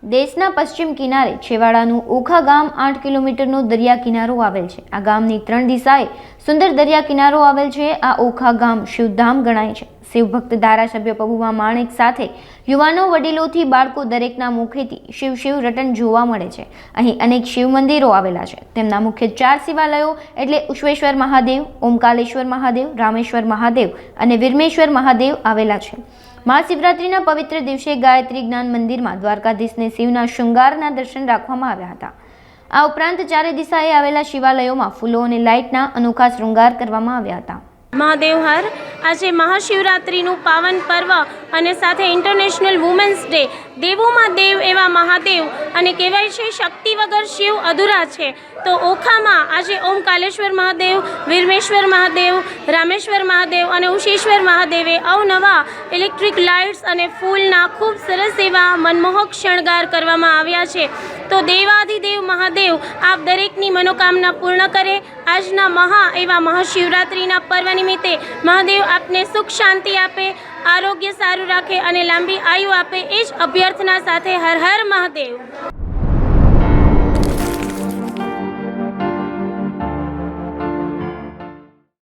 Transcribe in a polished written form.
દેશના પશ્ચિમ કિનારે છેવાડાનું ઓખા ગામ 8 કિલોમીટરનો દરિયા કિનારો આવેલ છે। આ ગામની 3 દિશાએ સુંદર દરિયા કિનારો આવેલ છે। આ ઓખા ગામ શિવધામ ગણાય છે। શિવભક્ત ધારાસભ્ય પબુભા માણેક સાથે યુવાનો વડીલોથી બાળકો દરેકના મુખેથી શિવ શિવ રટન જોવા મળે છે। અહીં અનેક શિવ મંદિરો આવેલા છે। તેમના મુખ્ય 4 શિવાલયો એટલે ઉશ્વેશ્વર મહાદેવ, ઓમકાલેશ્વર મહાદેવ, રામેશ્વર મહાદેવ અને વિરમેશ્વર મહાદેવ આવેલા છે। મહાશિવરાત્રિના પવિત્ર દિવસે ગાયત્રી જ્ઞાન મંદિરમાં દ્વારકાધીશને શિવના શૃંગારના દર્શન રાખવામાં આવ્યા હતા। આ ઉપરાંત ચારે દિશાએ આવેલા શિવાલયોમાં ફૂલો અને લાઇટના અનોખા શૃંગાર કરવામાં આવ્યા હતા। મહાદેવ હર આજે મહાશિવરાત્રિનું પાવન પર્વ અને સાથે ઇન્ટરનેશનલ વુમેન્સ ડે। દેવોમાં દેવ એવા મહાદેવ અને કહેવાય છે શક્તિ વગર શિવ અધૂરા છે। તો ઓખામાં આજે ઓમકાલેશ્વર મહાદેવ, વિરમેશ્વર મહાદેવ, રામેશ્વર મહાદેવ અને ઉશેશ્વર મહાદેવે અવનવા ઇલેક્ટ્રિક લાઇટ્સ અને ફૂલના ખૂબ સરસ એવા મનમોહક શણગાર કરવામાં આવ્યા છે। તો દેવાધિદેવ મહાદેવ આપ દરેકની મનોકામના પૂર્ણ કરે। આજના એવા મહાશિવરાત્રિના પર્વ નિમિત્તે મહાદેવ આપને સુખ શાંતિ આપે, આરોગ્ય સારું રાખે અને લાંબી આયુ આપે, એ જ અભ્યર્થના સાથે હર હર મહાદેવ।